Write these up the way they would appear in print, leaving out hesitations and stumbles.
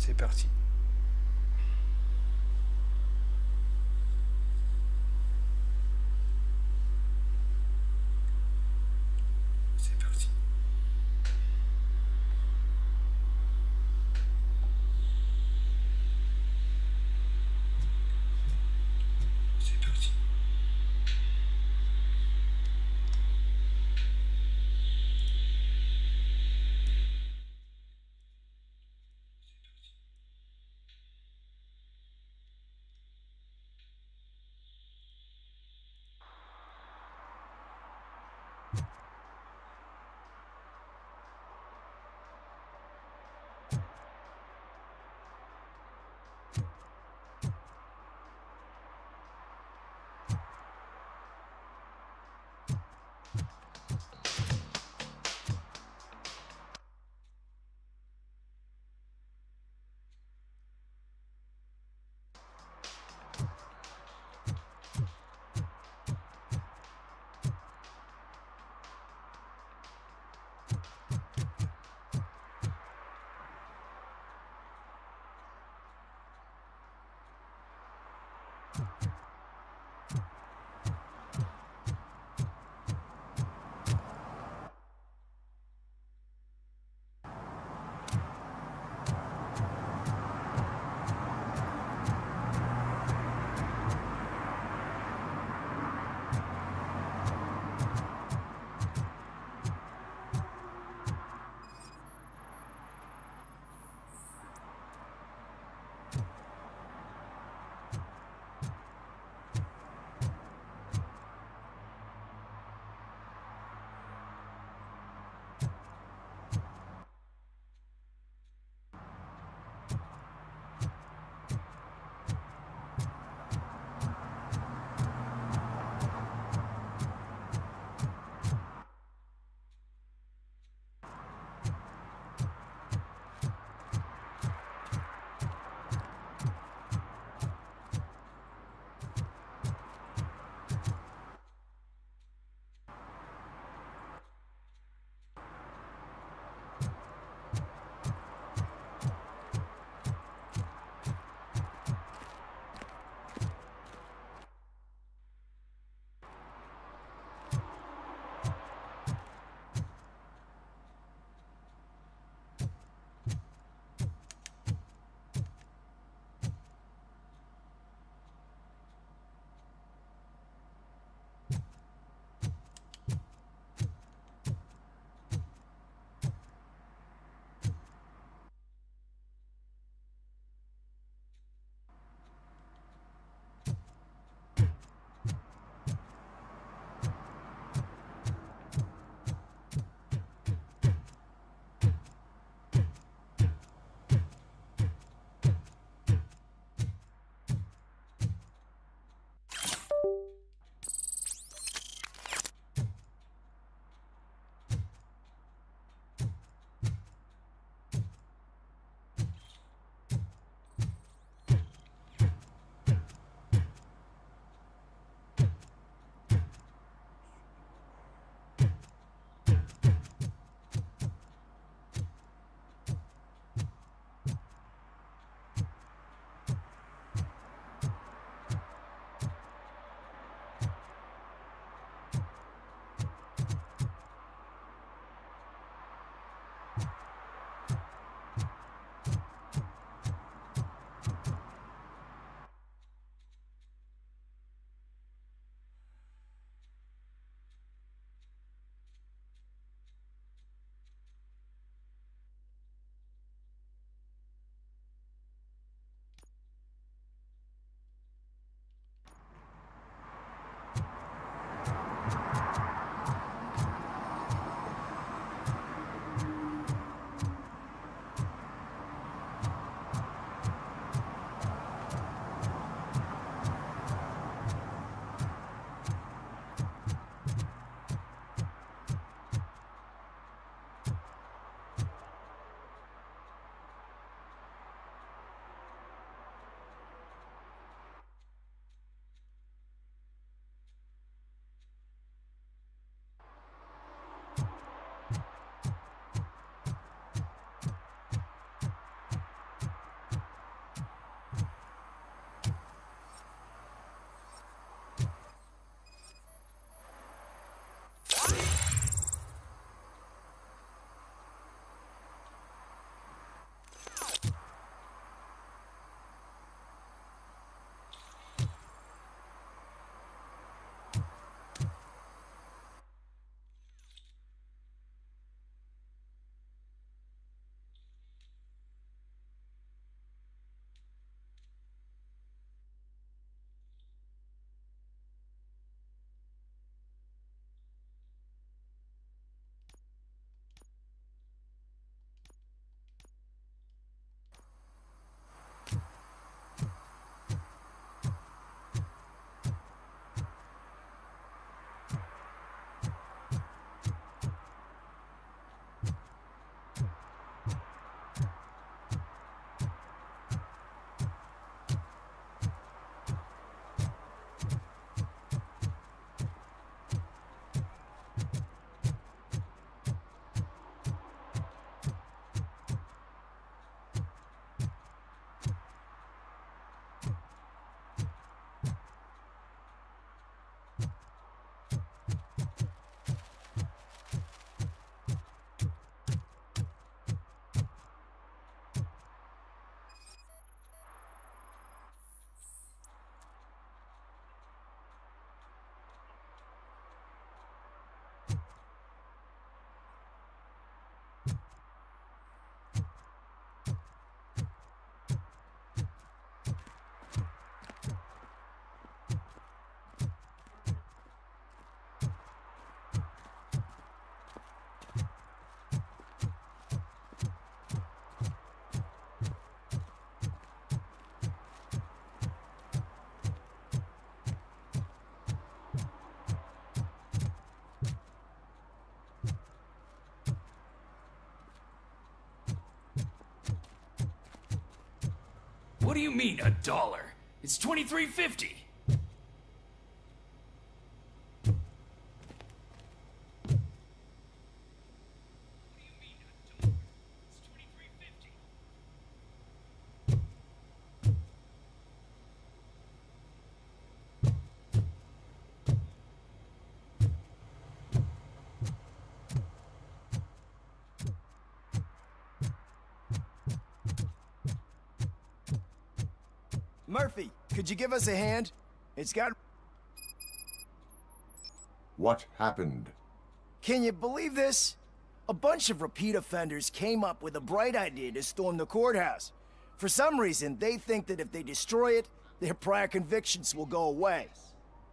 C'est parti. C'est parti. C'est parti. do you mean, $1? It's $23.50. Murphy, could you give us a hand? It's got... What happened? Can you believe this? A bunch of repeat offenders came up with a bright idea to storm the courthouse. For some reason, they think that if they destroy it, their prior convictions will go away.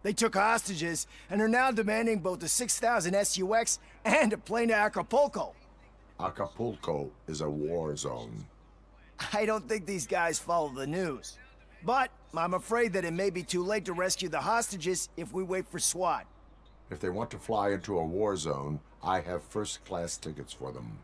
They took hostages and are now demanding both a 6,000 SUX and a plane to Acapulco. Acapulco is a war zone. I don't think these guys follow the news. But I'm afraid that it may be too late to rescue the hostages if we wait for SWAT. If they want to fly into a war zone, I have first-class tickets for them.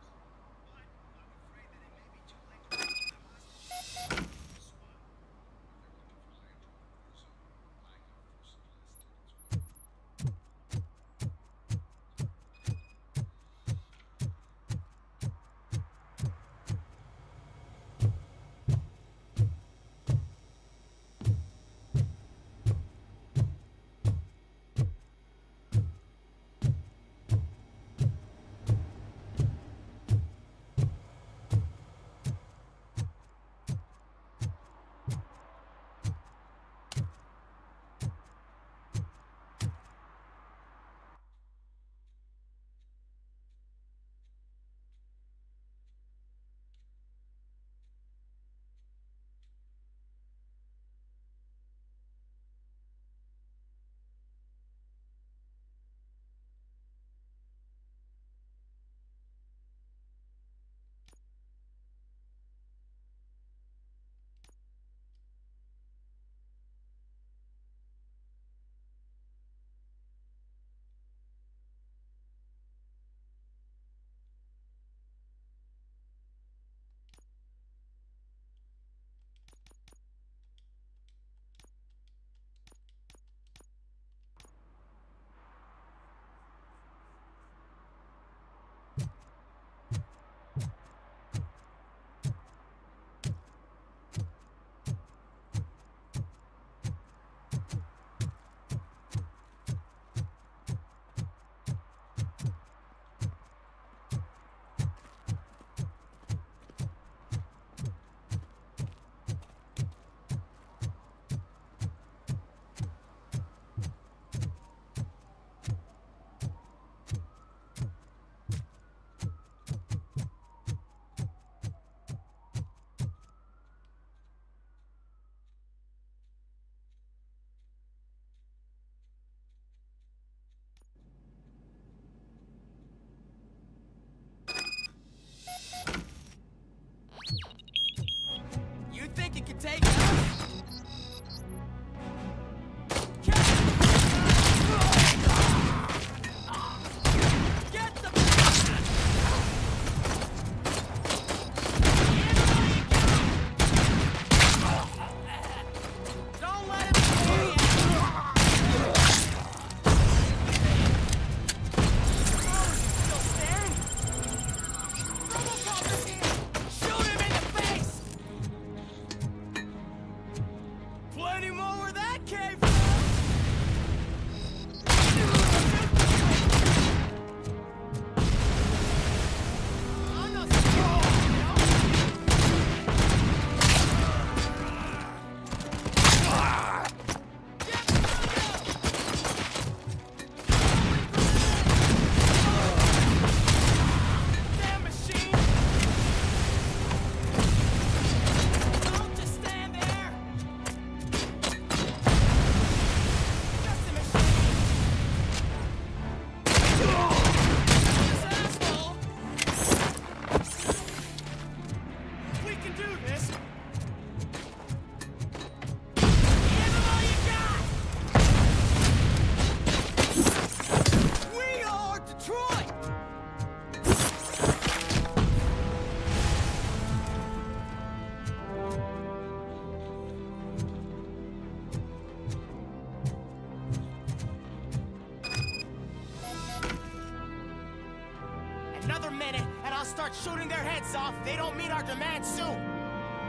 Another minute, and I'll start shooting their heads off if they don't meet our demands soon.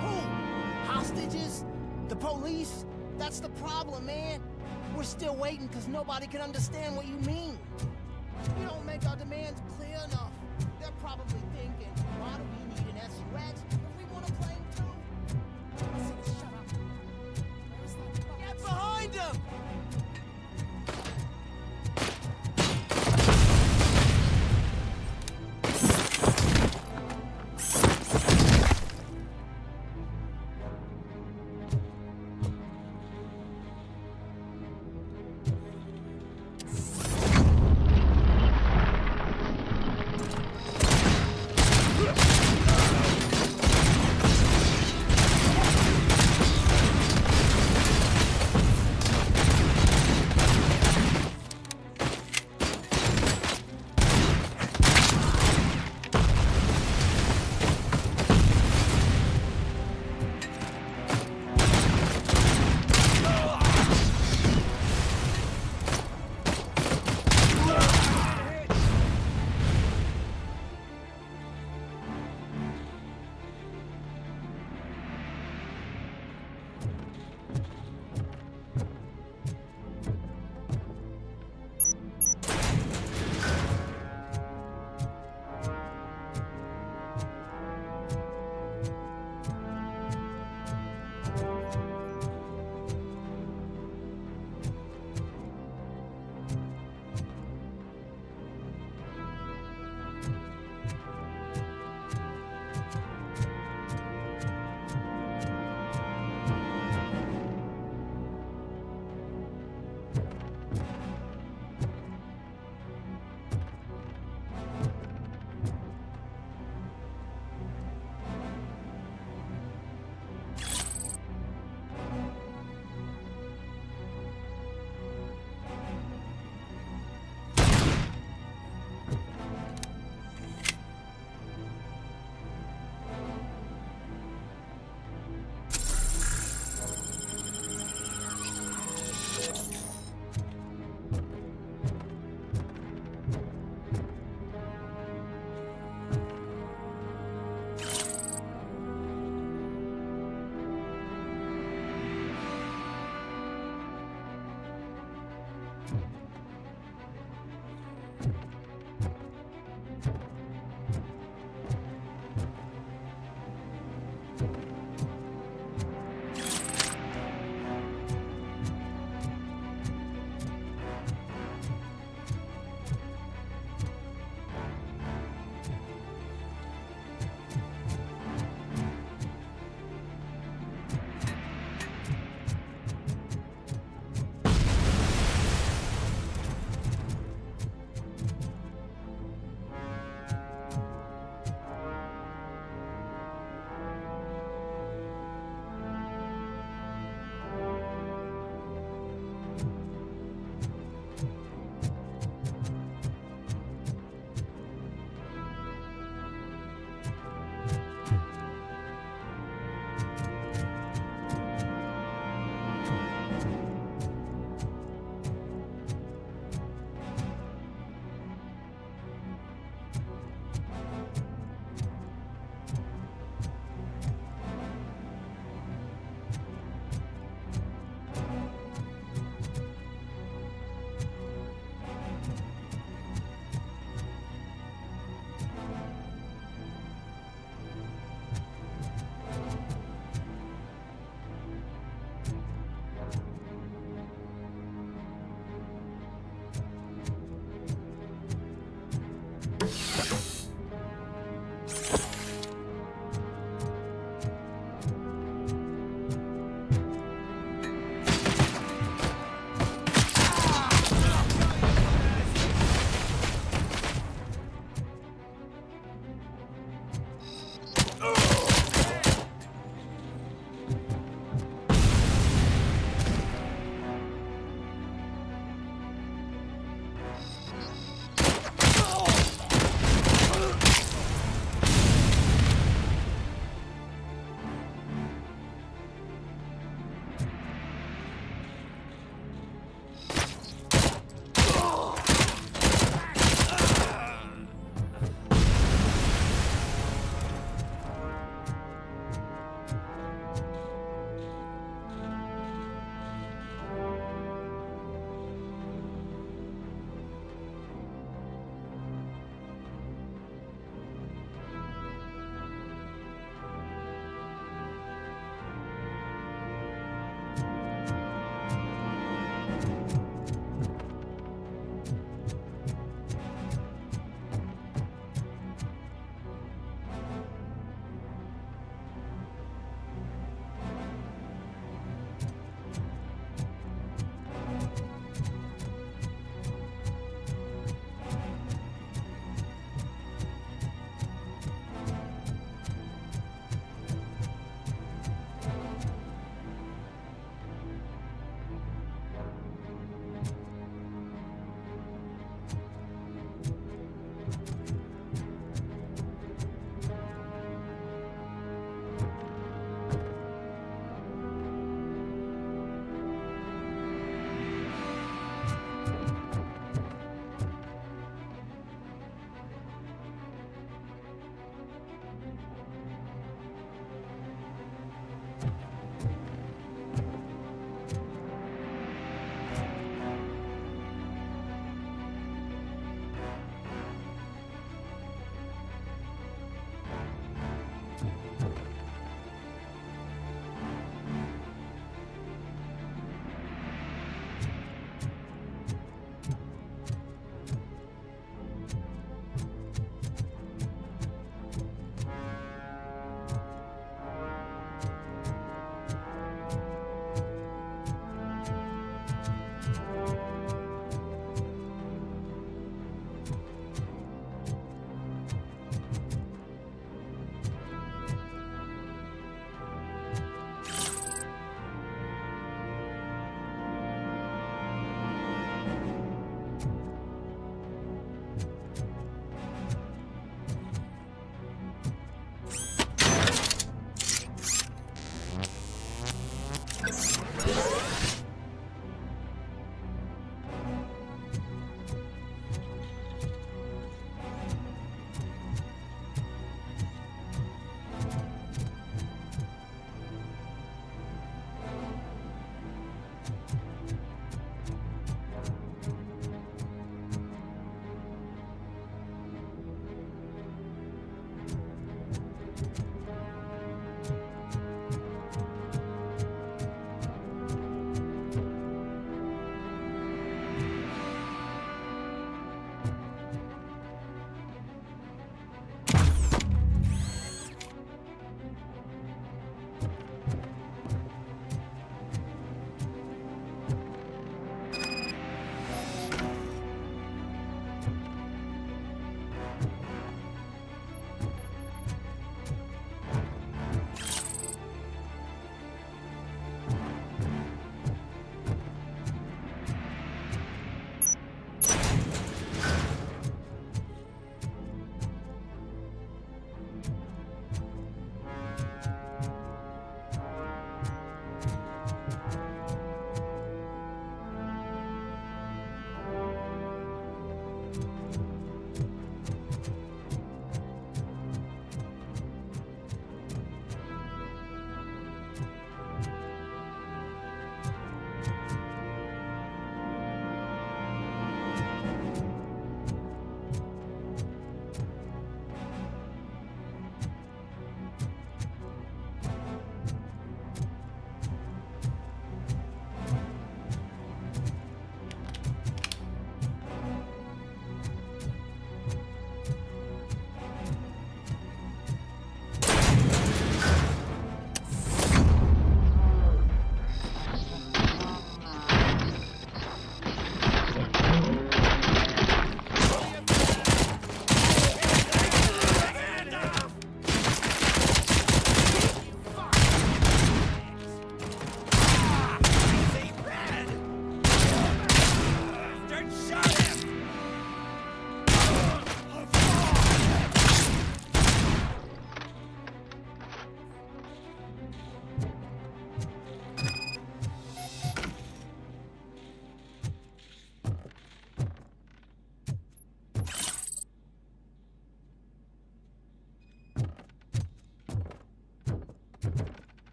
Who? Hostages? The police? That's the problem, man. We're still waiting because nobody can understand what you mean. We don't make our demands clear enough. They're probably thinking, why do we need an SUX if we want to claim too? Listen, shut up. Where's that? Get behind him!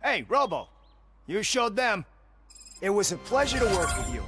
Hey, Robo. You showed them. It was a pleasure to work with you.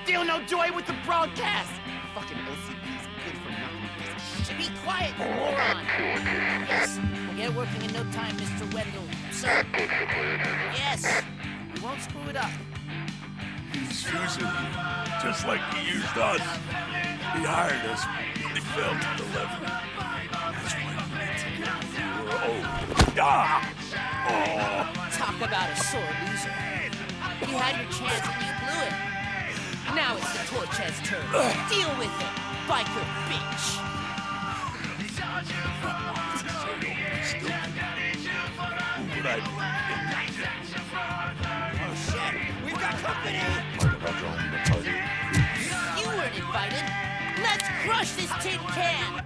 Still no joy with the broadcast! Fucking OCP's good for nothing piece of shit. Be quiet, you moron! Yes, we'll get it working in no time, Mr. Wendell. Sir. Yes, we won't screw it up. He's using you, just like he used us. He hired us, he fell to the level. That's why we were old. Ah! Oh! Talk about a sore loser. You had your chance and you blew it. Now it's the Torch's turn. Deal with it, biker bitch. Who would I be? Oh shit, we've got company! You weren't invited. Let's crush this tin can.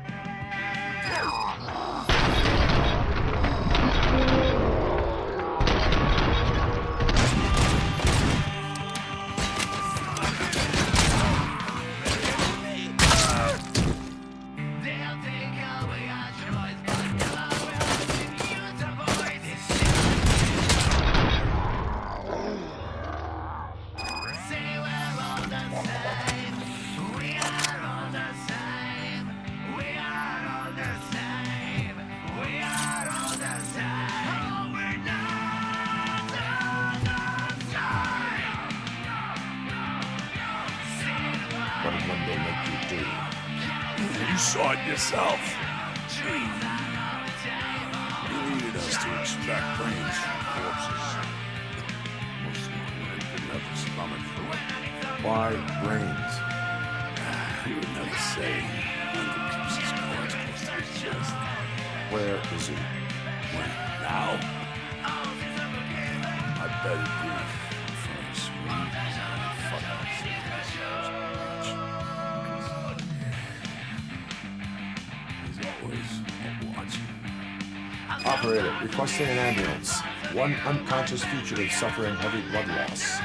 What did one day make you do? You saw it yourself. You needed us to extract brains from corpses. Most of them didn't have the stomach for it. Why brains? He would never say. Uncle keeps his cards close to his chest. Where is he? When? Now? I bet it'd be in front of the screen. Fuck off. He's always watching. Operator, requesting an ambulance. One unconscious fugitive suffering heavy blood loss.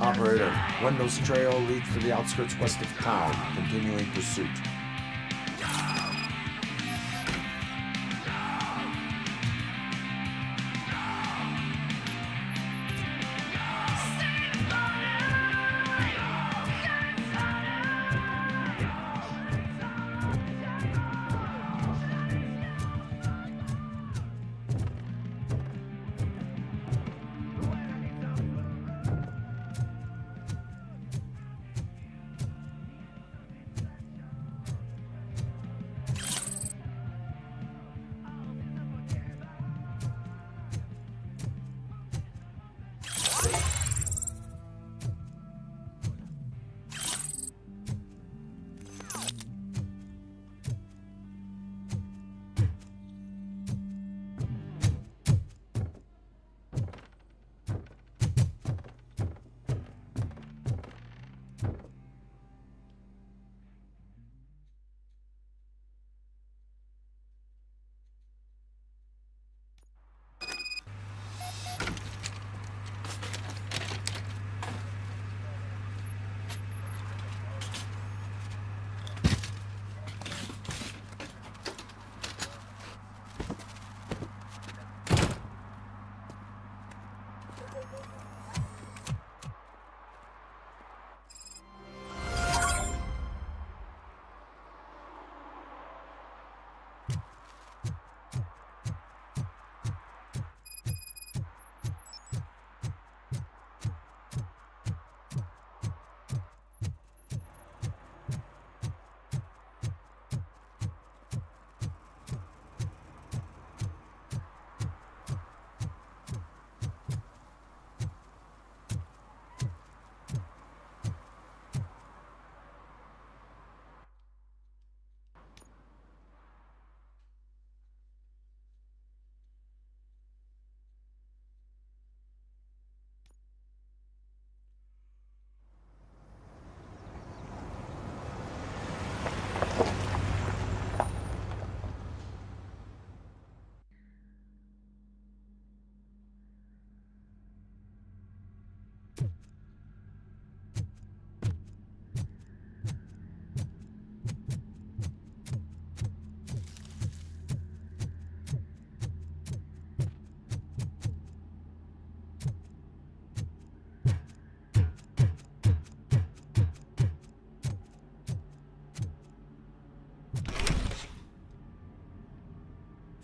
Operator, Wendell's trail leads to the outskirts west of town, continuing pursuit.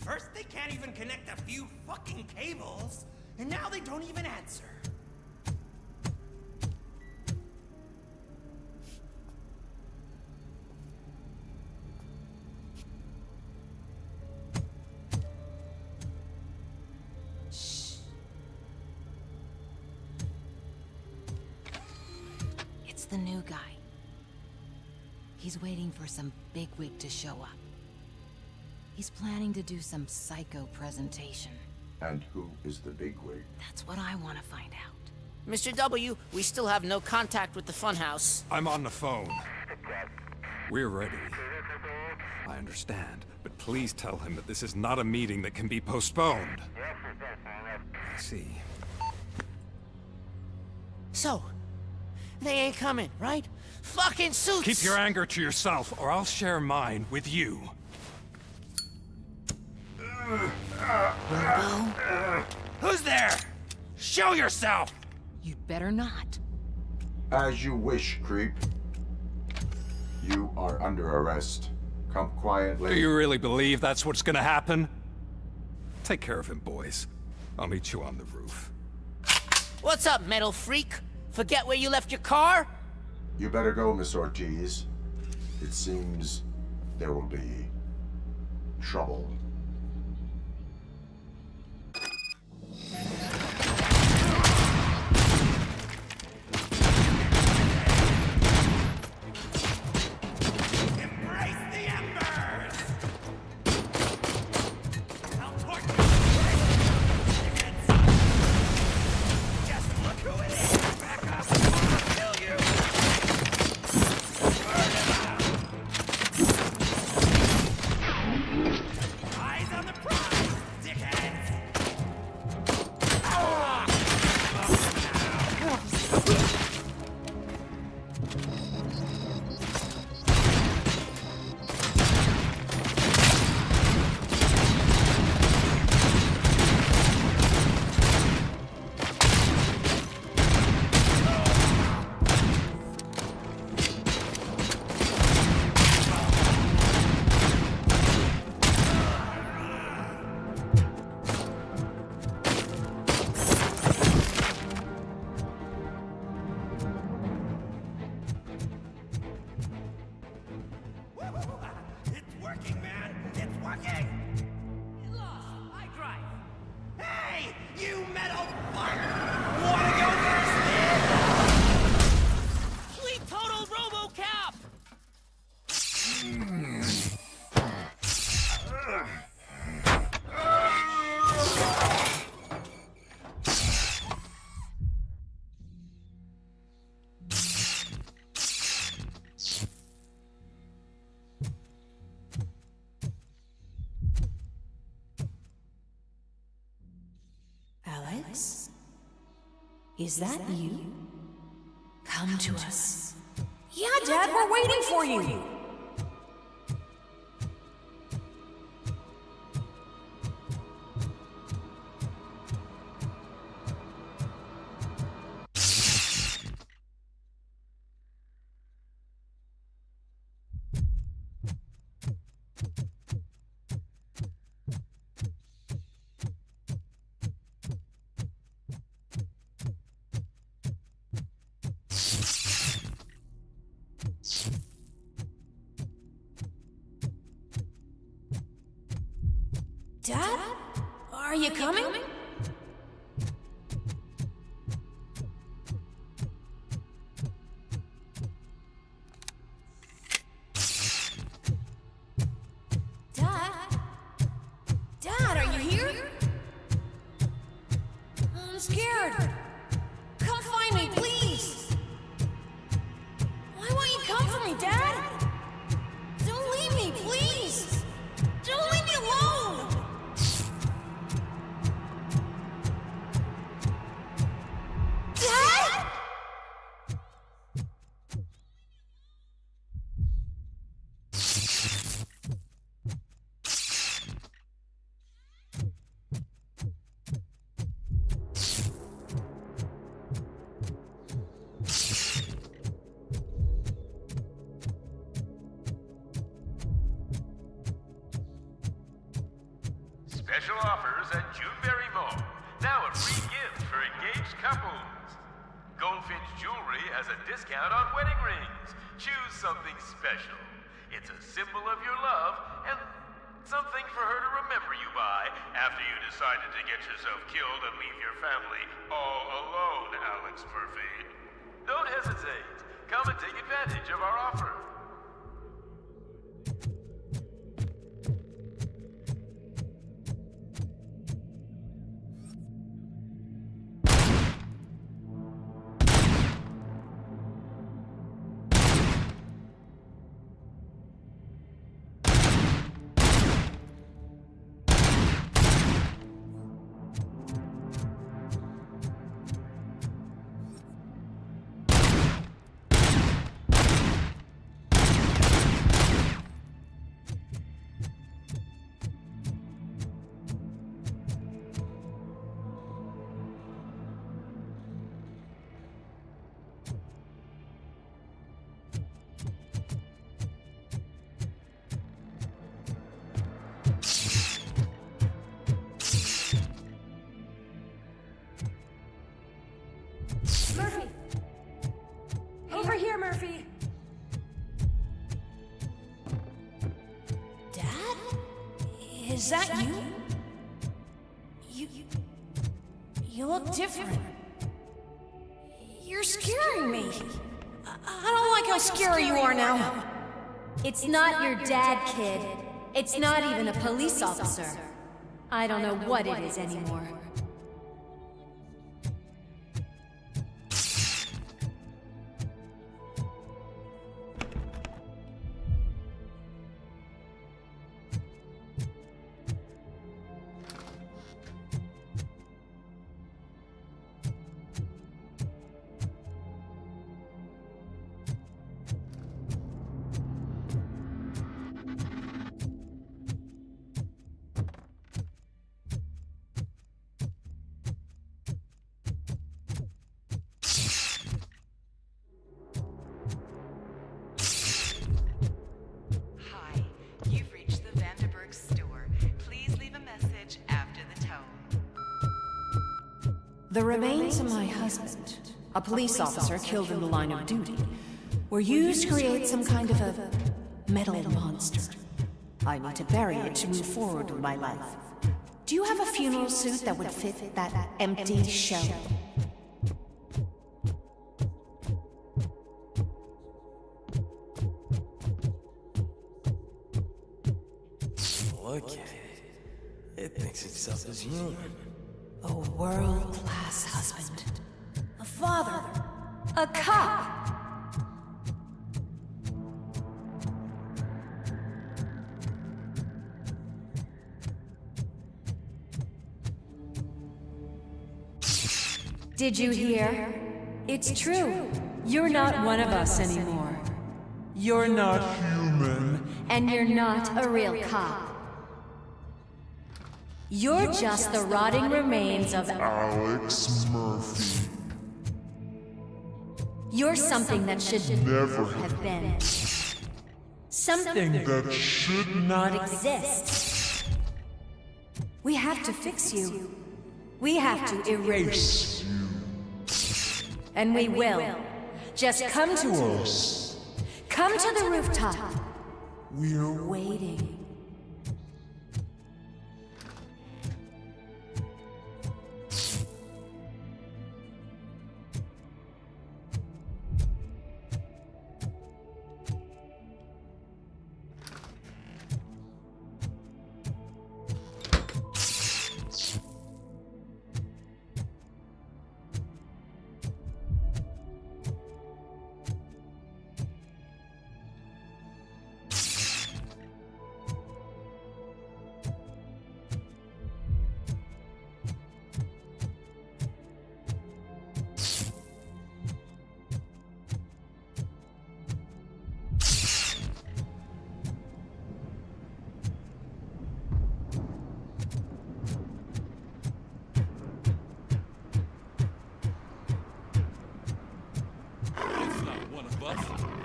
First, they can't even connect a few fucking cables, and now they don't even answer. Shh. It's the new guy. He's waiting for some bigwig to show up. He's planning to do some psycho presentation. And who is the bigwig? That's what I want to find out. Mr. W, we still have no contact with the funhouse. I'm on the phone. We're ready. I understand, but please tell him that this is not a meeting that can be postponed. I see. So, they ain't coming, right? Fucking suits! Keep your anger to yourself, or I'll share mine with you. Robo? Who's there? Show yourself! You'd better not. As you wish, creep. You are under arrest. Come quietly. Do you really believe that's what's gonna happen? Take care of him, boys. I'll meet you on the roof. What's up, metal freak? Forget where you left your car? You better go, Miss Ortiz. It seems there will be trouble. Embrace the embers! Alex? Is that you? Come to us. Yeah, Dad, we're waiting for you! Dad? Are you coming? Dad? Dad, are you here? I'm scared. Come find me, please. Why won't you come for me, Dad? Don't leave me, please. Don't leave me alone. Dad? Special offers at Juneberry Mall. Now a free gift for engaged couples. Goldfinch Jewelry has a discount on wedding rings. Choose something special. It's a symbol of your love and something for her to remember you by after you decided to get yourself killed and leave your family all alone, Alex Murphy. Don't hesitate. Come and take advantage of our offer. Murphy! Over here, Murphy! Dad? Is that you? You look different. You're scaring me. I don't like how scary you are now. It's not your dad, kid. It's not even a police officer. I don't know what it is anymore. The remains of my husband, a police officer killed in the line of duty, were used to create some kind of a metal monster. I need to bury it to move forward with my life. Do you have a funeral suit that would fit that empty shell? Look at it. It thinks itself as human. A world-class husband. A father. A cop. Did you hear? It's true. You're not one of us anymore. You're not human. And you're not a real cop. You're just the rotting remains of Alex Murphy. You're something that should Never have been. Something that should not exist. We have to fix you. We have to erase you. And we will. Just come to us. Come to the rooftop. We're waiting.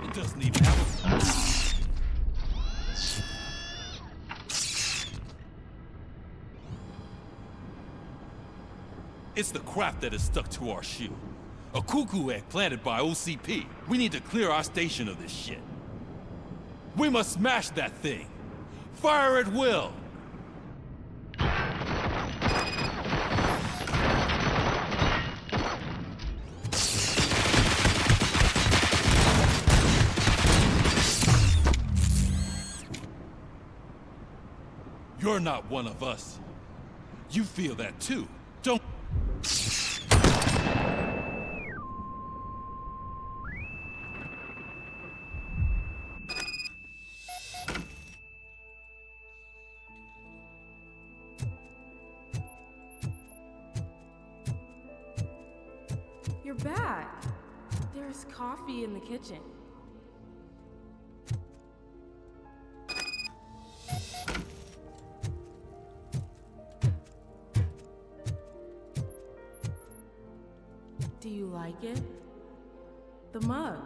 It doesn't even have It's the crap that is stuck to our shoe. A cuckoo egg planted by OCP. We need to clear our station of this shit. We must smash that thing. Fire at will. You're not one of us. You feel that too, don't... You're back. There's coffee in the kitchen. Do you like it? The mug.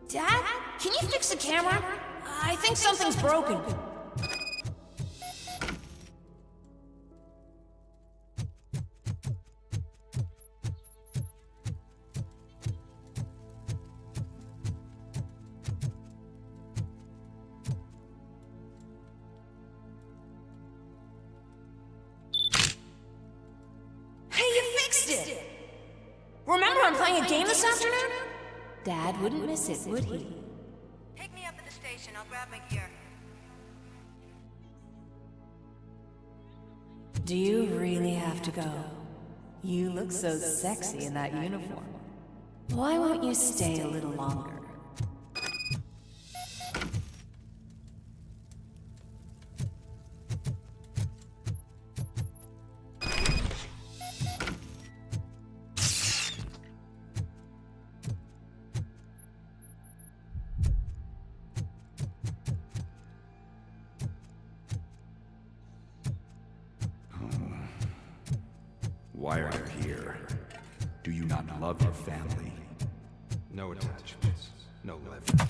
Dad? Can you fix the camera? I think something's broken. Remember I'm playing a game this afternoon? Dad wouldn't miss it, would he? Pick me up at the station. I'll grab my gear. Do you really have to go? You look so sexy in that uniform. Why won't you stay a little longer? Why are you here? Do you not love your family? No attachments, no leverage.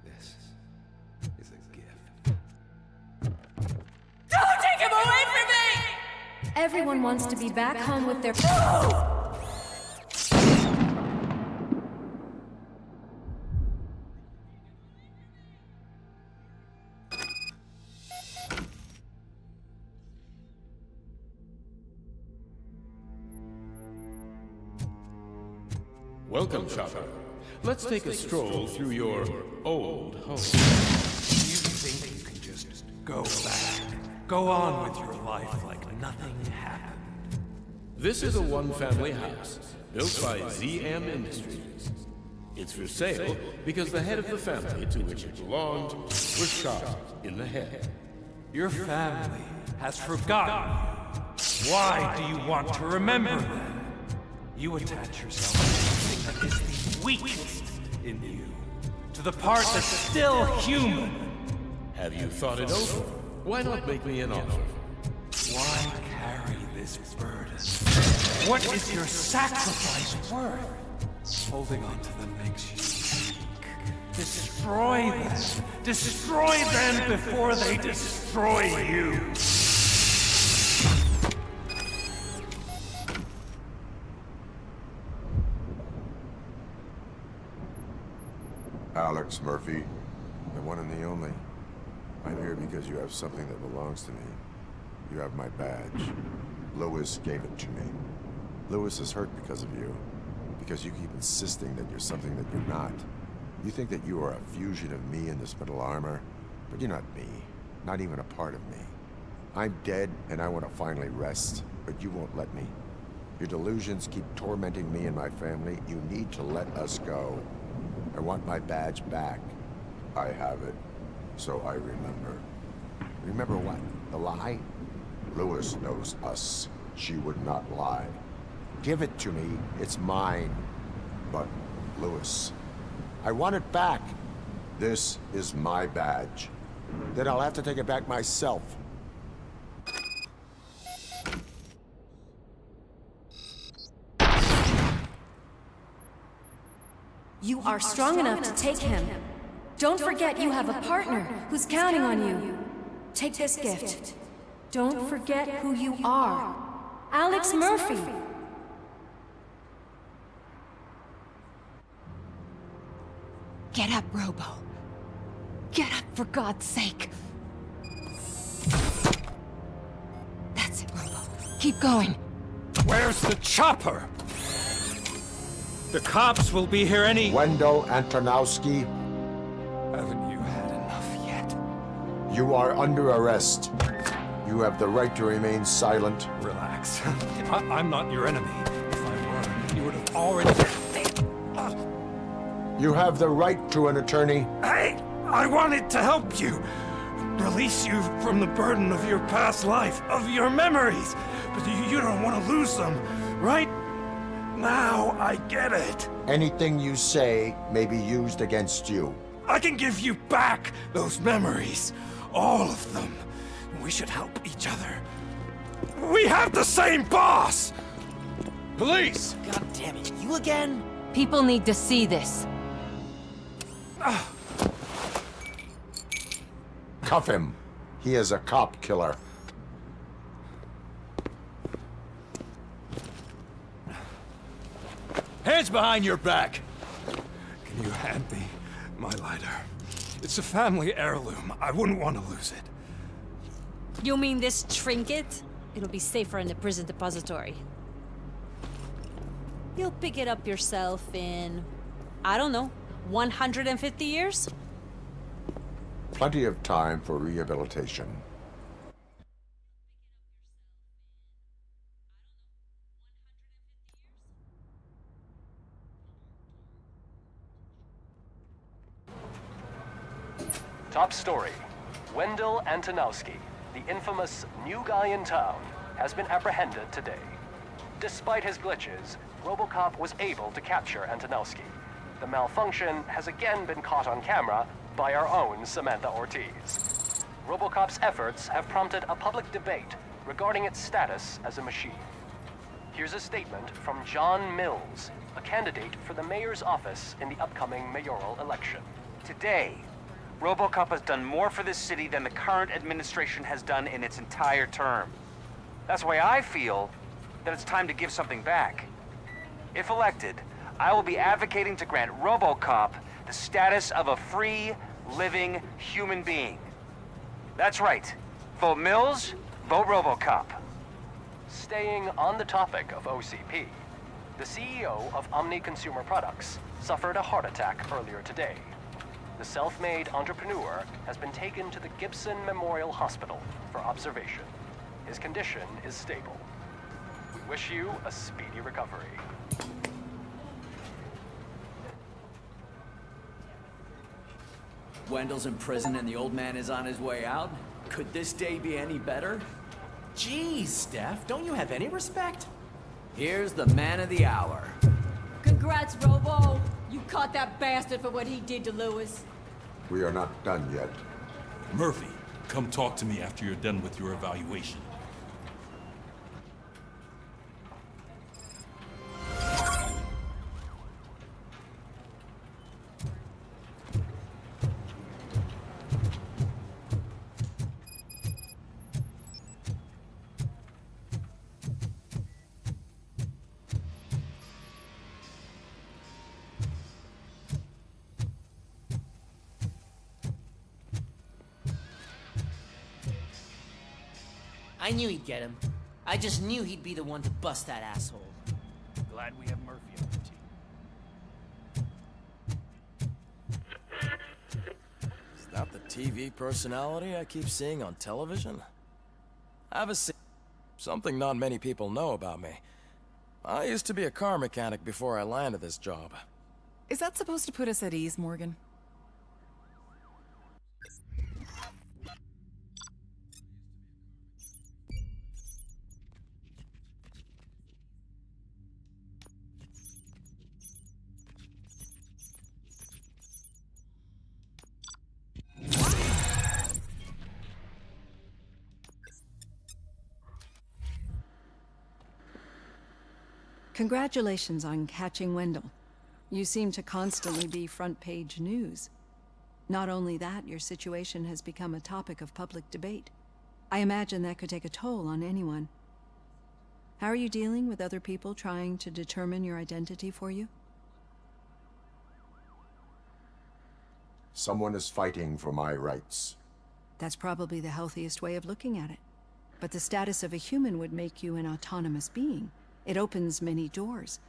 This is a gift. Don't take him away from me! Everyone wants to be back home with their... Welcome, shopper. Let's take a stroll through your old home. Do you think you can just go back? Go on with your life like nothing happened? This is a one-family house built by ZM Industries. It's for sale because the head of the family to which it belonged was shot in the head. Your family has forgotten you. Why do you want to remember them? You attach yourself to something that is the weakest in you, to the part that's still human. Have you thought it over? Why not make me an offer? Why carry this burden? What is your sacrifice worth? Holding on to them makes you weak. Destroy them. Destroy them before they destroy you. Alex Murphy, the one and the only. I'm here because you have something that belongs to me. You have my badge. Lewis gave it to me. Lewis is hurt because of you. Because you keep insisting that you're something that you're not. You think that you are a fusion of me in this metal armor, but you're not me. Not even a part of me. I'm dead, and I want to finally rest, but you won't let me. Your delusions keep tormenting me and my family. You need to let us go. I want my badge back. I have it, so I remember. Remember what? The lie? Lewis knows us. She would not lie. Give it to me. It's mine. But, Lewis, I want it back. This is my badge. Then I'll have to take it back myself. You are strong enough to take him. Don't forget you have a partner who's counting on you. Take this gift. Don't forget who you are. Alex Murphy. Get up, Robo. Get up, for God's sake. That's it, Robo. Keep going. Where's the chopper? The cops will be here any... Wendell Antonowski. Haven't you had enough yet? You are under arrest. You have the right to remain silent. Relax. I'm not your enemy. If I were, you would have already... You have the right to an attorney. Hey! I wanted to help you. Release you from the burden of your past life, of your memories. But you don't want to lose them, right? Now I get it. Anything you say may be used against you. I can give you back those memories. All of them. We should help each other. We have the same boss! Police! God damn it, you again? People need to see this. Cuff him. He is a cop killer. Hands behind your back! Can you hand me my lighter? It's a family heirloom. I wouldn't want to lose it. You mean this trinket? It'll be safer in the prison depository. You'll pick it up yourself in, I don't know, 150 years? Plenty of time for rehabilitation. Top story. Wendell Antonowski, the infamous new guy in town, has been apprehended today. Despite his glitches, RoboCop was able to capture Antonowski. The malfunction has again been caught on camera by our own Samantha Ortiz. RoboCop's efforts have prompted a public debate regarding its status as a machine. Here's a statement from John Mills, a candidate for the mayor's office in the upcoming mayoral election. Today, RoboCop has done more for this city than the current administration has done in its entire term. That's why I feel that it's time to give something back. If elected, I will be advocating to grant RoboCop the status of a free, living human being. That's right. Vote Mills, vote RoboCop. Staying on the topic of OCP, the CEO of Omni Consumer Products suffered a heart attack earlier today. The self-made entrepreneur has been taken to the Gibson Memorial Hospital for observation. His condition is stable. We wish you a speedy recovery. Wendell's in prison and the old man is on his way out? Could this day be any better? Geez, Steph, don't you have any respect? Here's the man of the hour. Congrats, Robo! You caught that bastard for what he did to Lewis. We are not done yet. Murphy, come talk to me after you're done with your evaluation. I knew he'd get him. I just knew he'd be the one to bust that asshole. Glad we have Murphy on the team. Is that the TV personality I keep seeing on television? Something not many people know about me. I used to be a car mechanic before I landed this job. Is that supposed to put us at ease, Morgan? Congratulations on catching Wendell. You seem to constantly be front-page news. Not only that, your situation has become a topic of public debate. I imagine that could take a toll on anyone. How are you dealing with other people trying to determine your identity for you? Someone is fighting for my rights. That's probably the healthiest way of looking at it. But the status of a human would make you an autonomous being. It opens many doors.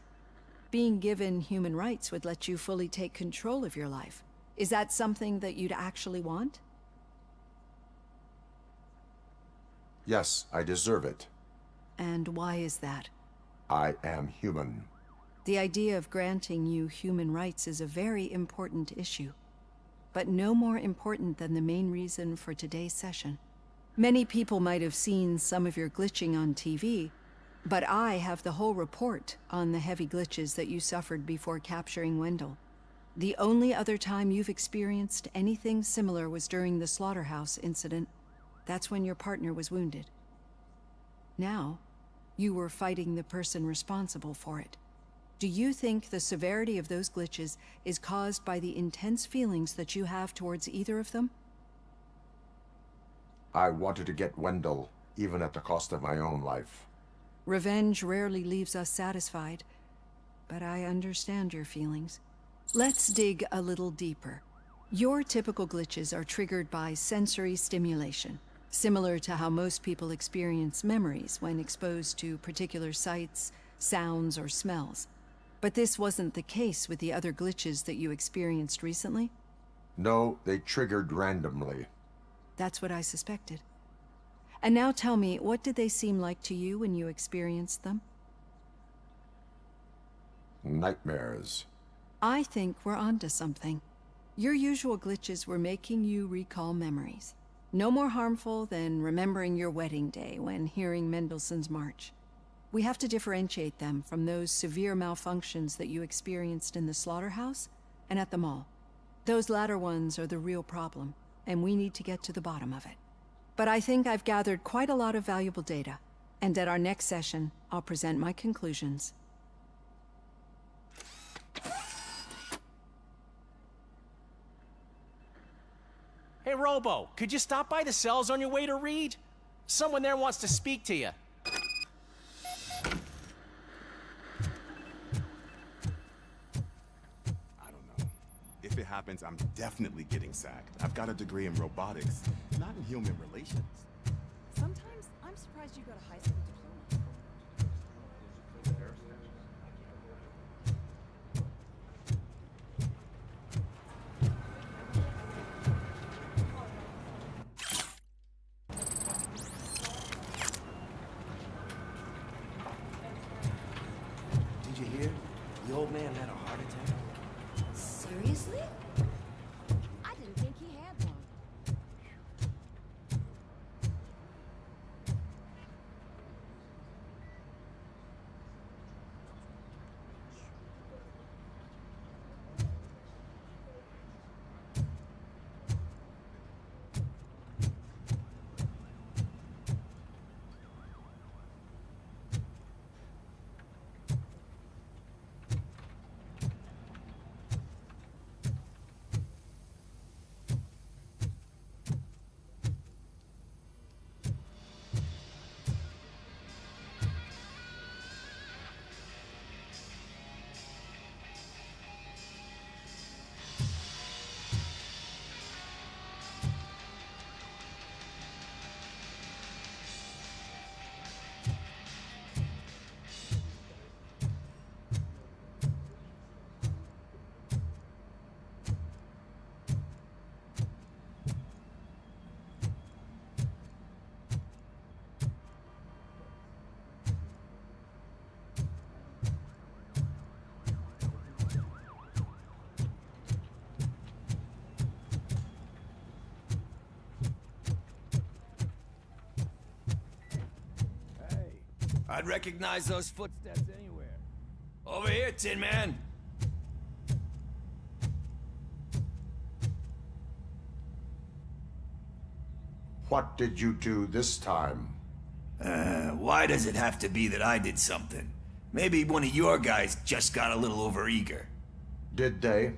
Being given human rights would let you fully take control of your life. Is that something that you'd actually want? Yes, I deserve it. And why is that? I am human. The idea of granting you human rights is a very important issue, but no more important than the main reason for today's session. Many people might have seen some of your glitching on TV, but I have the whole report on the heavy glitches that you suffered before capturing Wendell. The only other time you've experienced anything similar was during the slaughterhouse incident. That's when your partner was wounded. Now, you were fighting the person responsible for it. Do you think the severity of those glitches is caused by the intense feelings that you have towards either of them? I wanted to get Wendell, even at the cost of my own life. Revenge rarely leaves us satisfied, but I understand your feelings. Let's dig a little deeper. Your typical glitches are triggered by sensory stimulation, similar to how most people experience memories when exposed to particular sights, sounds, or smells. But this wasn't the case with the other glitches that you experienced recently? No, they triggered randomly. That's what I suspected. And now tell me, what did they seem like to you when you experienced them? Nightmares. I think we're onto something. Your usual glitches were making you recall memories. No more harmful than remembering your wedding day when hearing Mendelssohn's March. We have to differentiate them from those severe malfunctions that you experienced in the slaughterhouse and at the mall. Those latter ones are the real problem, and we need to get to the bottom of it. But I think I've gathered quite a lot of valuable data, and at our next session, I'll present my conclusions. Hey, Robo, could you stop by the cells on your way to read? Someone there wants to speak to you. If it happens, I'm definitely getting sacked. I've got a degree in robotics, not in human relations. Sometimes I'm surprised you got a high school diploma. Did you hear? The old man had a heart attack. Seriously? I didn't think he had one. I'd recognize those footsteps anywhere. Over here, Tin Man. What did you do this time? Why does it have to be that I did something? Maybe one of your guys just got a little overeager. Did they?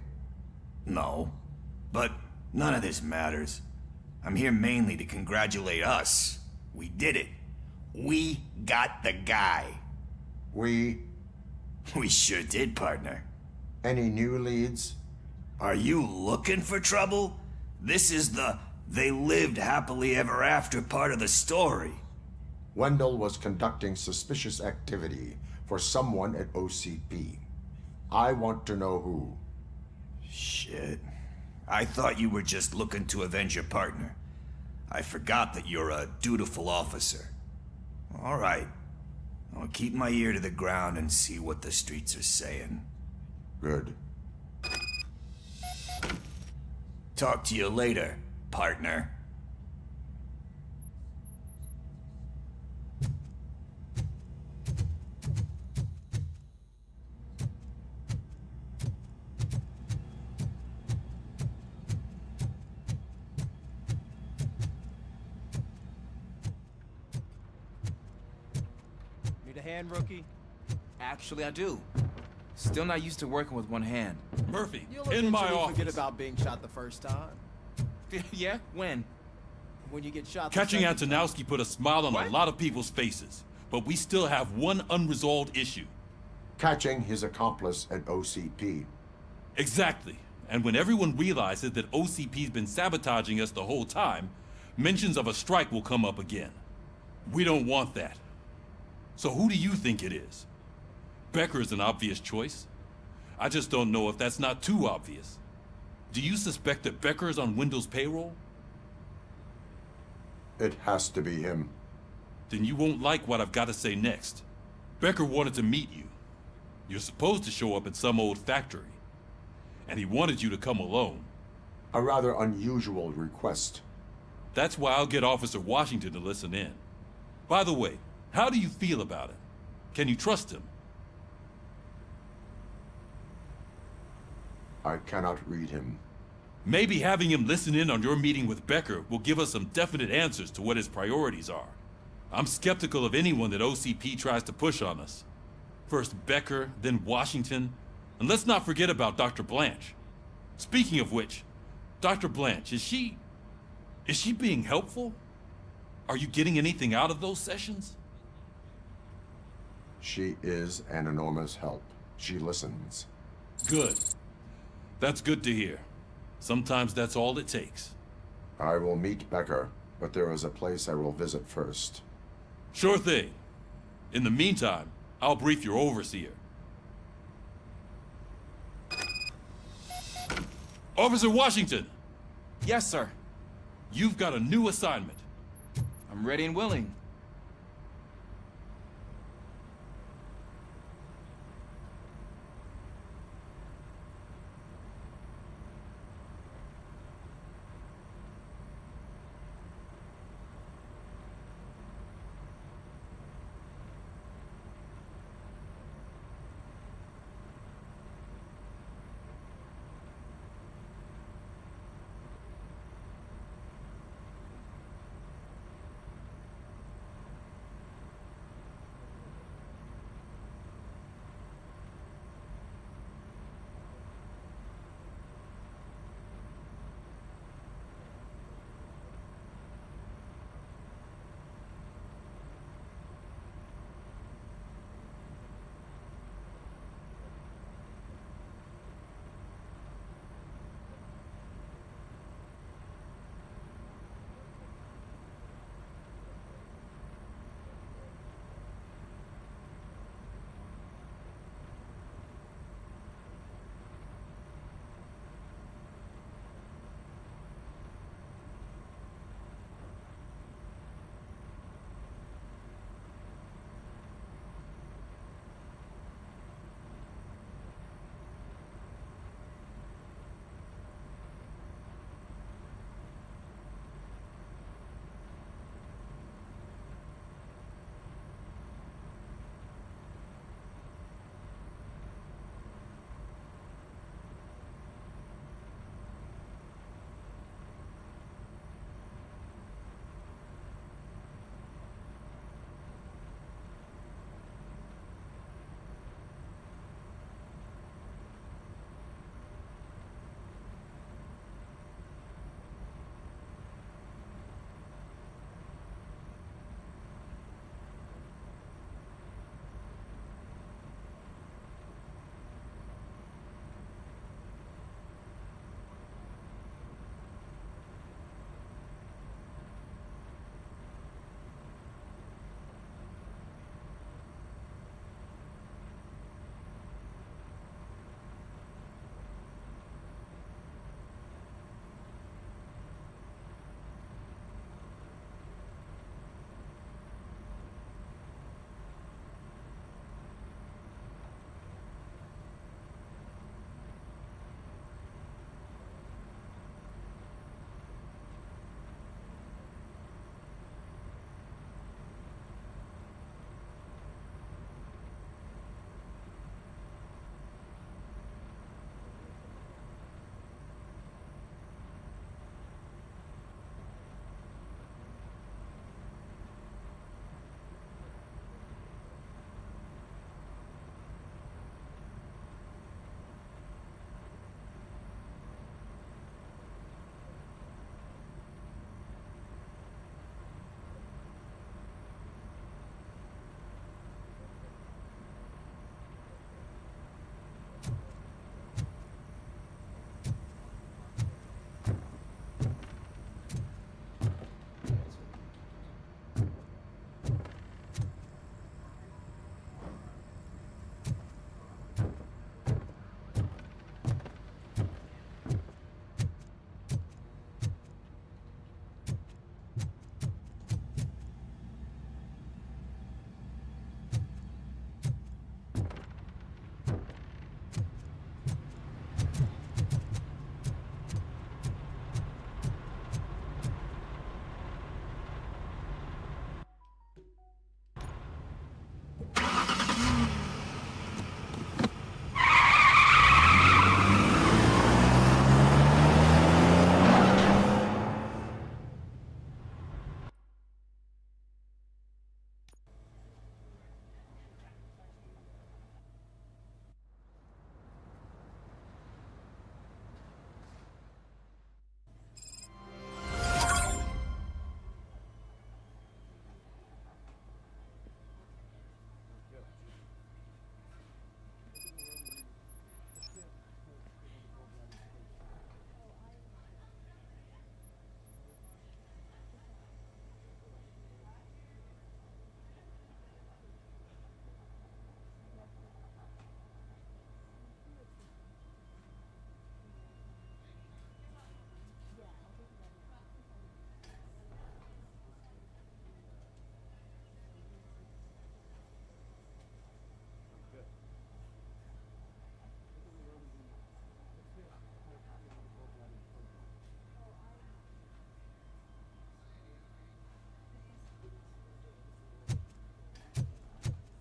No. But none of this matters. I'm here mainly to congratulate us. We did it. We got the guy. We sure did, partner. Any new leads? Are you looking for trouble? This is the they lived happily ever after part of the story. Wendell was conducting suspicious activity for someone at OCP. I want to know who. Shit. I thought you were just looking to avenge your partner. I forgot that you're a dutiful officer. All right. I'll keep my ear to the ground and see what the streets are saying. Good. Talk to you later, partner. Need a hand, rookie? Actually, I do. Still not used to working with one hand. Murphy, You'll in my eventually office. forget about being shot the first time. Yeah? When? When you get shot the Catching second time. Antonowski put a smile on a lot of people's faces, but we still have one unresolved issue. Catching his accomplice at OCP. Exactly. And when everyone realizes that OCP's been sabotaging us the whole time, mentions of a strike will come up again. We don't want that. So who do you think it is? Becker is an obvious choice. I just don't know if that's not too obvious. Do you suspect that Becker is on Wendell's payroll? It has to be him. Then you won't like what I've got to say next. Becker wanted to meet you. You're supposed to show up at some old factory. And he wanted you to come alone. A rather unusual request. That's why I'll get Officer Washington to listen in. By the way, how do you feel about it? Can you trust him? I cannot read him. Maybe having him listen in on your meeting with Becker will give us some definite answers to what his priorities are. I'm skeptical of anyone that OCP tries to push on us. First Becker, then Washington, and let's not forget about Dr. Blanche. Speaking of which, Dr. Blanche, is she being helpful? Are you getting anything out of those sessions? She is an enormous help. She listens. Good. That's good to hear. Sometimes that's all it takes. I will meet Becker, but there is a place I will visit first. Sure thing. In the meantime, I'll brief your overseer. Officer Washington! Yes, sir. You've got a new assignment. I'm ready and willing.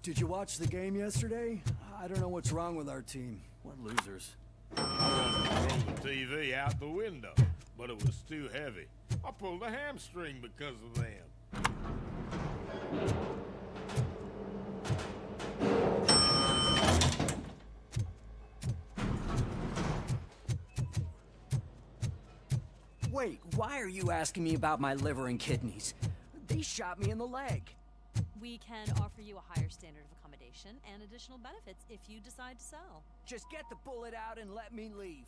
Did you watch the game yesterday? I don't know what's wrong with our team. What losers. I wanted to throw the TV out the window, but it was too heavy. I pulled a hamstring because of them. Wait, why are you asking me about my liver and kidneys? They shot me in the leg. We can offer you a higher standard of accommodation and additional benefits if you decide to sell. Just get the bullet out and let me leave.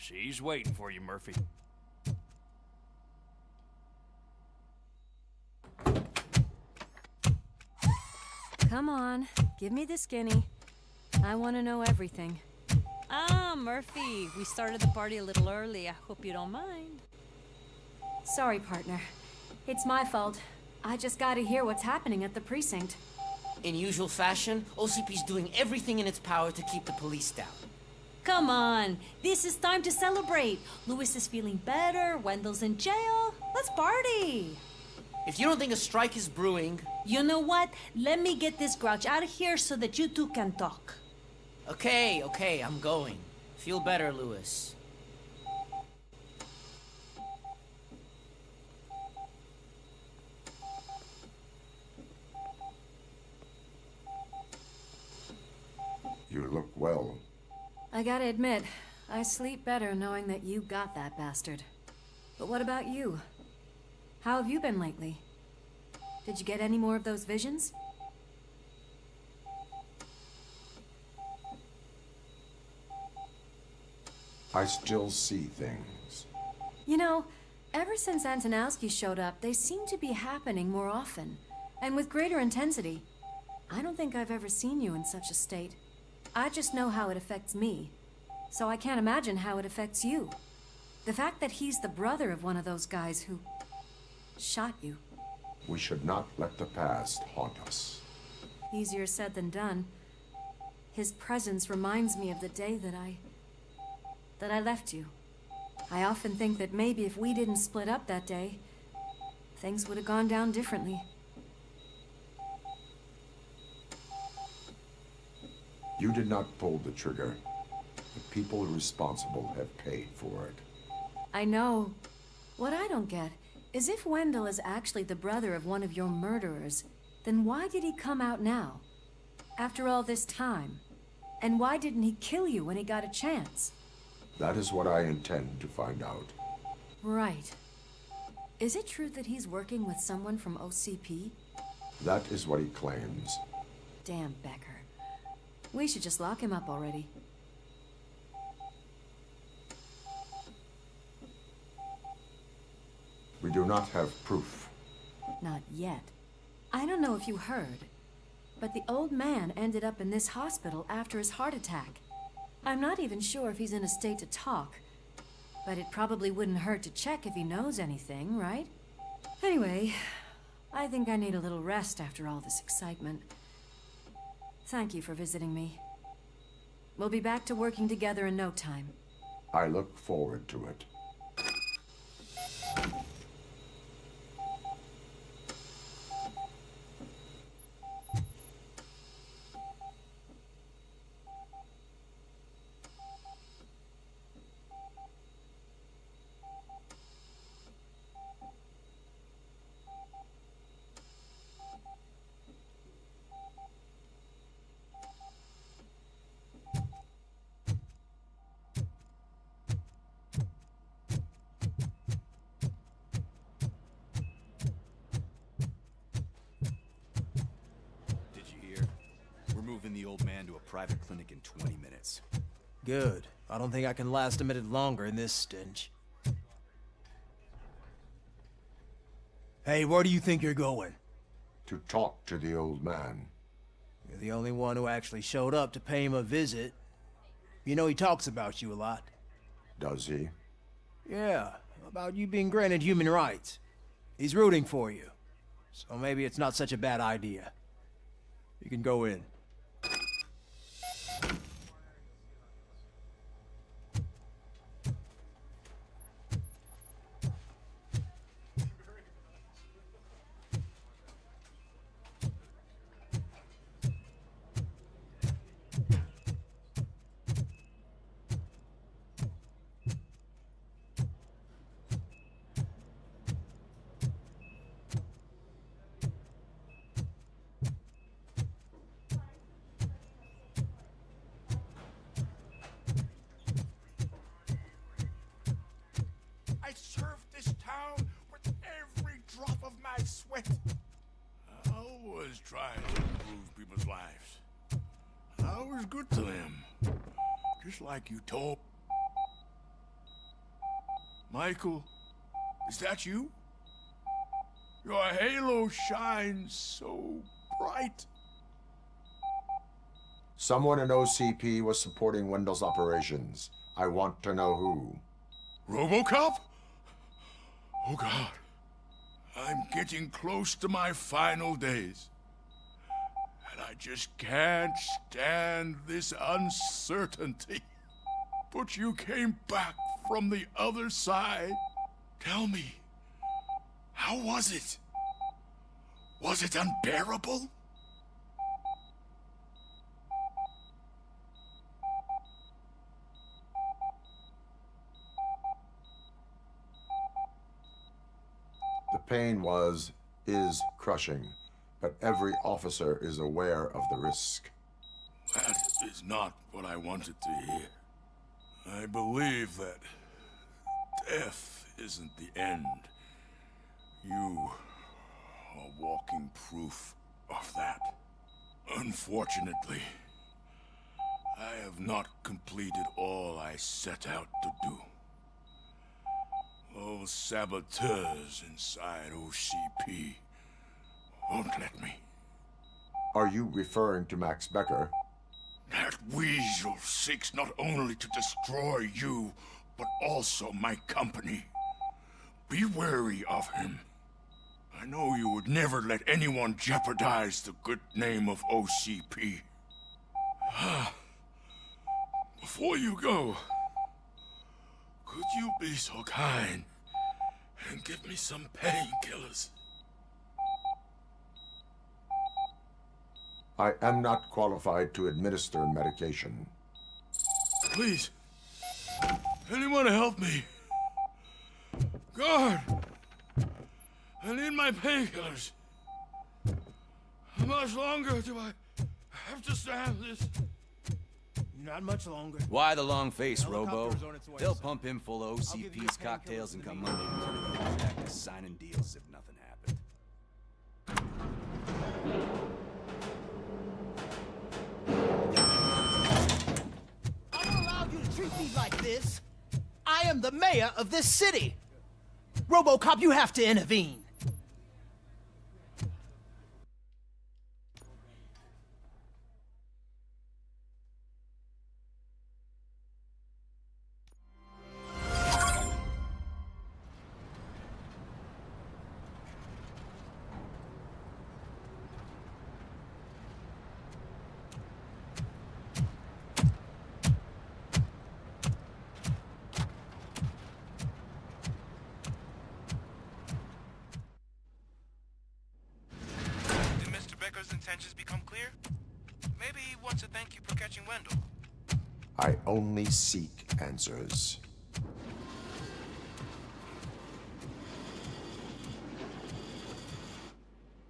She's waiting for you, Murphy. Come on, give me the skinny. I want to know everything. Ah, Murphy, we started the party a little early. I hope you don't mind. Sorry, partner. It's my fault. I just gotta hear what's happening at the precinct. In usual fashion, OCP's doing everything in its power to keep the police down. Come on, this is time to celebrate. Lewis is feeling better, Wendell's in jail. Let's party. If you don't think a strike is brewing... You know what? Let me get this grouch out of here so that you two can talk. Okay, I'm going. Feel better, Lewis. You look well. I gotta admit, I sleep better knowing that you got that bastard. But what about you? How have you been lately? Did you get any more of those visions? I still see things. You know, ever since Antonowski showed up, they seem to be happening more often, and with greater intensity. I don't think I've ever seen you in such a state. I just know how it affects me, so I can't imagine how it affects you. The fact that he's the brother of one of those guys who shot you. We should not let the past haunt us. Easier said than done. His presence reminds me of the day that I left you. I often think that maybe if we didn't split up that day, things would have gone down differently. You did not pull the trigger. The people responsible have paid for it. I know. What I don't get is if Wendell is actually the brother of one of your murderers, then why did he come out now? After all this time? And why didn't he kill you when he got a chance? That is what I intend to find out. Right. Is it true that he's working with someone from OCP? That is what he claims. Damn Becker. We should just lock him up already. We do not have proof. Not yet. I don't know if you heard, but the old man ended up in this hospital after his heart attack. I'm not even sure if he's in a state to talk, but it probably wouldn't hurt to check if he knows anything, right? Anyway, I think I need a little rest after all this excitement. Thank you for visiting me. We'll be back to working together in no time. I look forward to it. The old man to a private clinic in 20 minutes. Good. I don't think I can last a minute longer in this stench. Hey, where do you think you're going? To talk to the old man. You're the only one who actually showed up to pay him a visit. You know he talks about you a lot. Does he? Yeah, about you being granted human rights. He's rooting for you. So maybe it's not such a bad idea. You can go in. I served this town with every drop of my sweat. I always try to improve people's lives. I was good to them. Just like you told. Michael, is that you? Your halo shines so bright. Someone in OCP was supporting Wendell's operations. I want to know who. RoboCop? Oh God. I'm getting close to my final days. And I just can't stand this uncertainty. But you came back from the other side. Tell me, how was it? Was it unbearable? The pain is crushing, but every officer is aware of the risk. That is not what I wanted to hear. I believe that death isn't the end. You are walking proof of that. Unfortunately, I have not completed all I set out to do. Those saboteurs inside OCP won't let me. Are you referring to Max Becker? That weasel seeks not only to destroy you, but also my company. Be wary of him. I know you would never let anyone jeopardize the good name of OCP. Before you go, could you be so kind and give me some painkillers? I am not qualified to administer medication. Please, anyone help me? Guard! I need my painkillers. How much longer do I have to stand this? Not much longer. Why the long face, Robo? They'll pump him full of OCP's cocktails and come Monday morning and back to signing deals if nothing happened. I don't allow you to treat me like this. I am the mayor of this city. RoboCop, you have to intervene. Intentions become clear? Maybe he wants to thank you for catching Wendell. I only seek answers.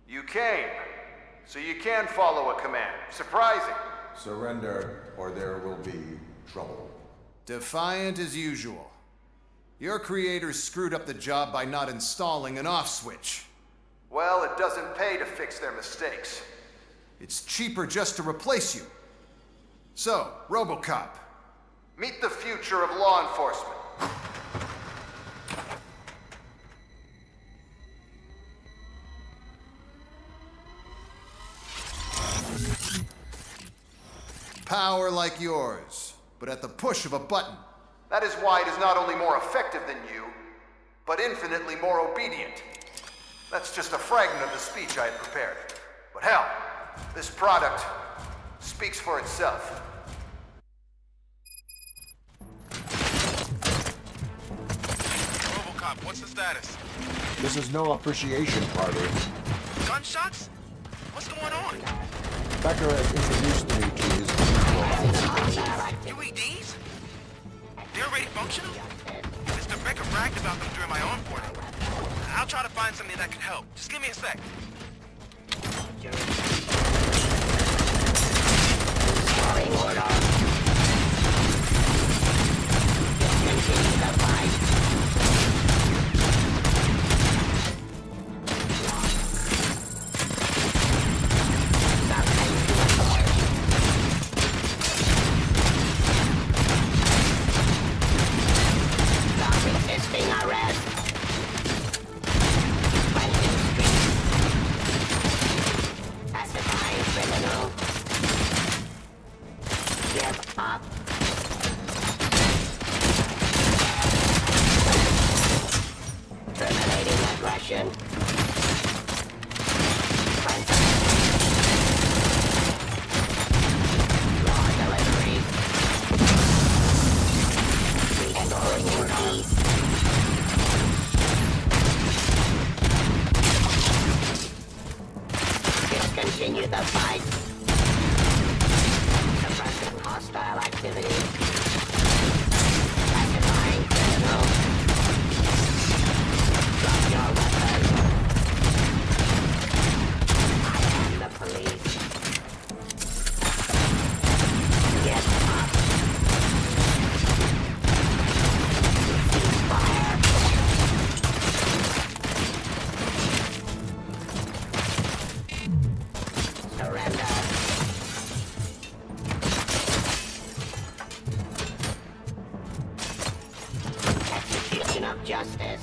You came, so you can follow a command. Surprising. Surrender, or there will be trouble. Defiant as usual. Your creators screwed up the job by not installing an off switch. Well, it doesn't pay to fix their mistakes. It's cheaper just to replace you. So, RoboCop, meet the future of law enforcement. Power like yours, but at the push of a button. That is why it is not only more effective than you, but infinitely more obedient. That's just a fragment of the speech I had prepared. But hell, this product speaks for itself. Robocop, what's the status? This is no appreciation party. Gunshots? What's going on? Becker has introduced me to his UEDs? They're already functional? Mr. Becker bragged about them during my onboarding. I'll try to find something that can help. Just give me a sec. Continue the fight. Suppressing hostile activity. Pacifying criminal. Drop your weapon. I am the police. Get up. Cease fire. Surrender. Execution of justice.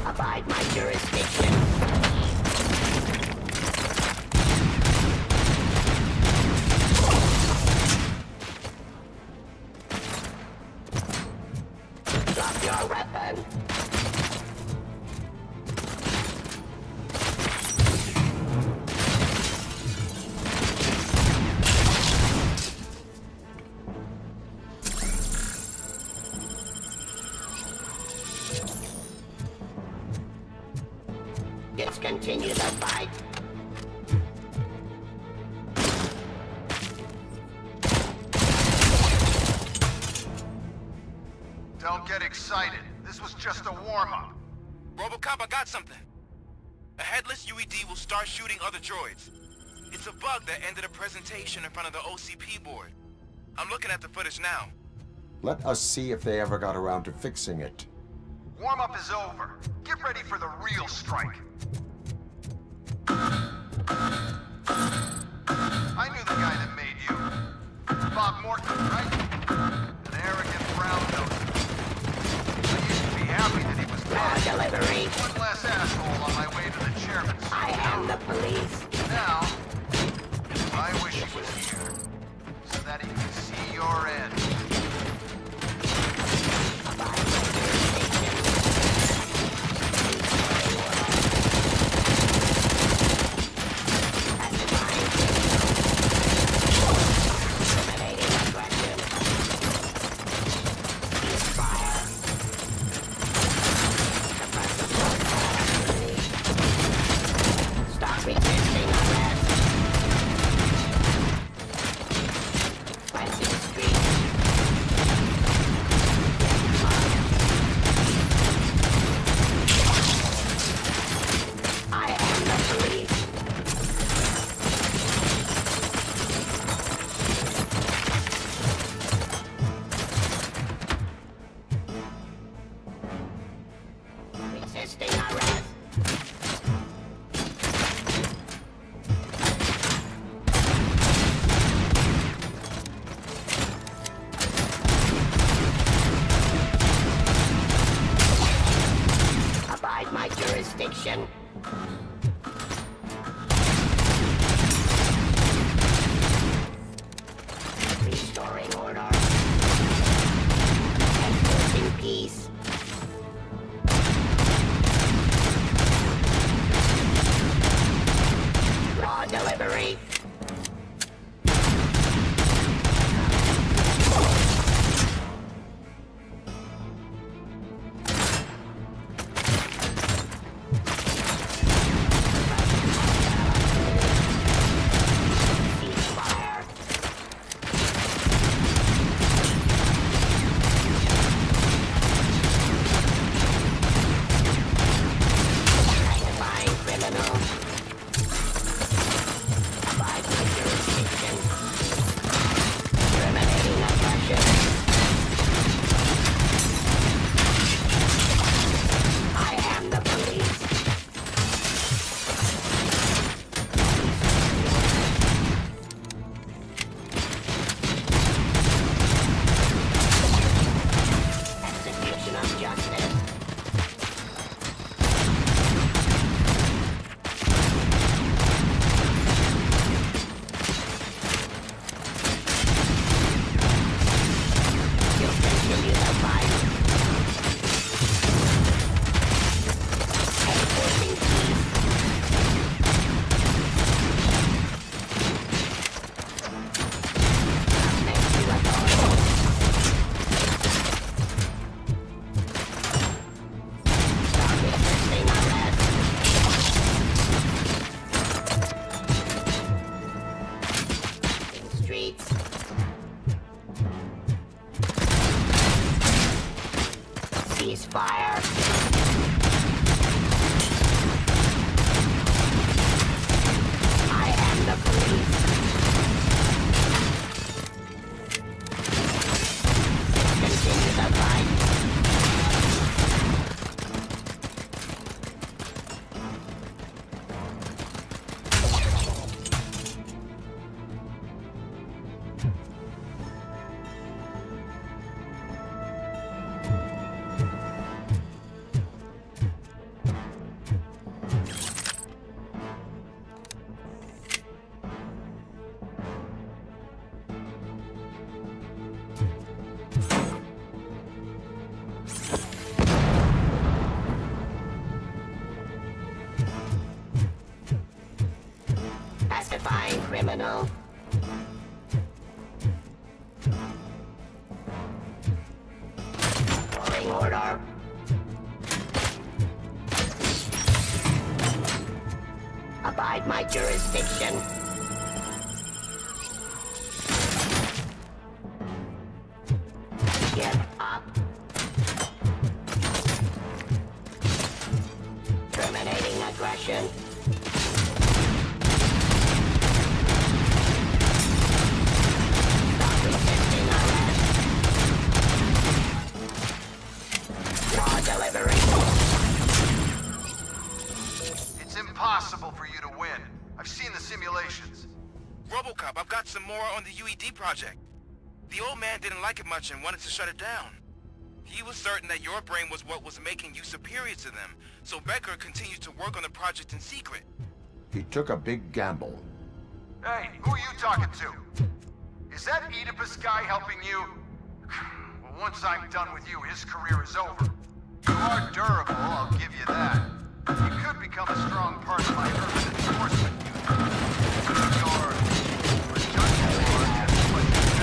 Abide my jurisdiction. Drop your weapon. Discontinue the fight. Don't get excited. This was just a warm-up. Robocop, I got something. A headless UED will start shooting other droids. It's a bug that ended a presentation in front of the OCP board. I'm looking at the footage now. Let us see if they ever got around to fixing it. Warm-up is over. Get ready for the real strike. I knew the guy that made you. Bob Morton, right? An arrogant brown nose. I used to be happy that he was dead. Delivery. One less asshole on my way to the chairman's. I am the police. Now, I wish he was here, so that he could see your end. Stop resisting arrest. Cleansing street. I am the police. Resisting arrest. Abide my jurisdiction. peace. Raw delivery. Ceasefire. I am the police. Continue the fight. Pacifying criminal. Calling order. Abide my jurisdiction. Get up. Terminating aggression. It's impossible for you to win. I've seen the simulations. RoboCop, I've got some more on the UED project. The old man didn't like it much and wanted to shut it down. He was certain that your brain was what was making you superior to them, so Becker continued to work on the project in secret. He took a big gamble. Hey, who are you talking to? Is that Oedipus guy helping you? Well, once I'm done with you, his career is over. You are durable, I'll give you that. You could become a strong part of my urban enforcement unit. Your redundant work has put you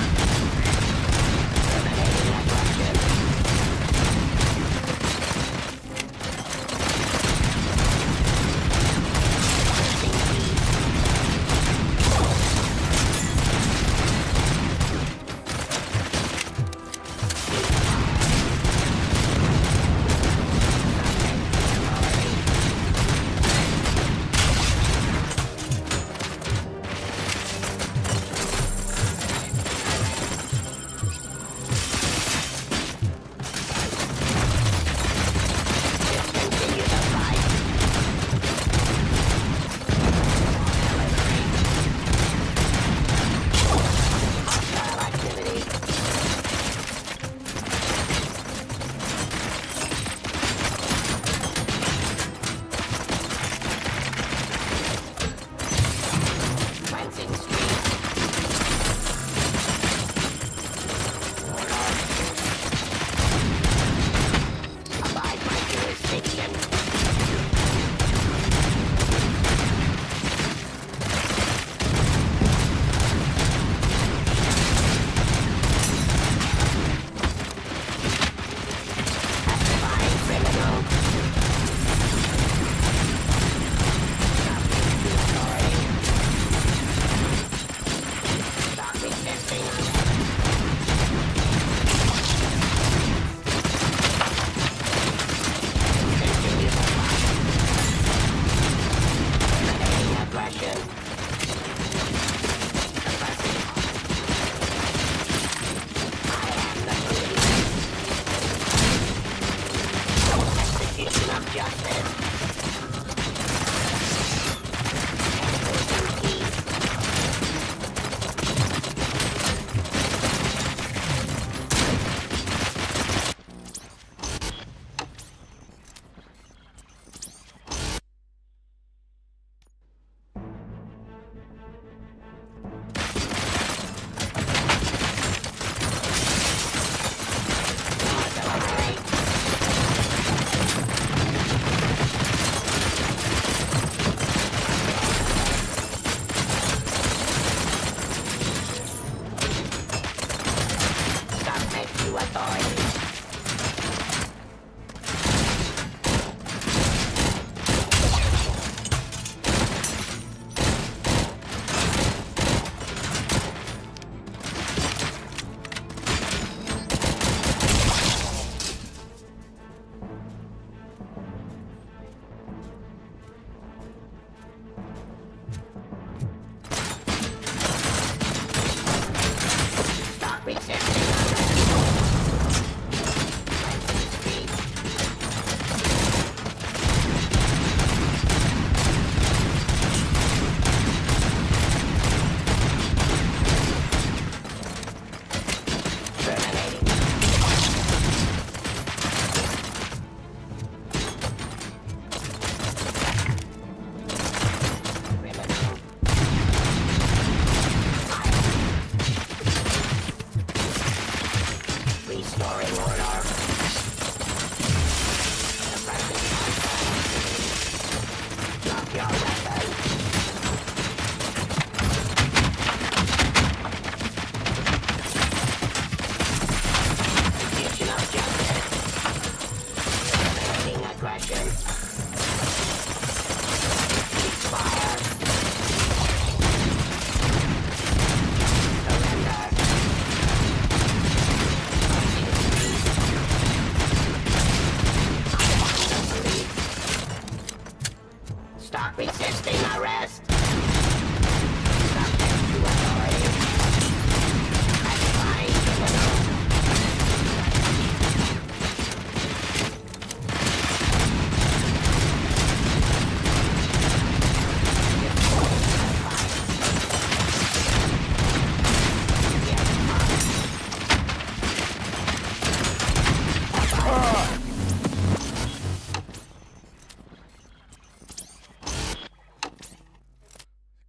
stop resisting arrest!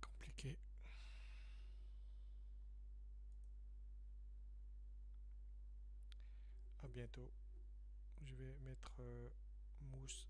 Compliqué. À bientôt. Je vais mettre mousse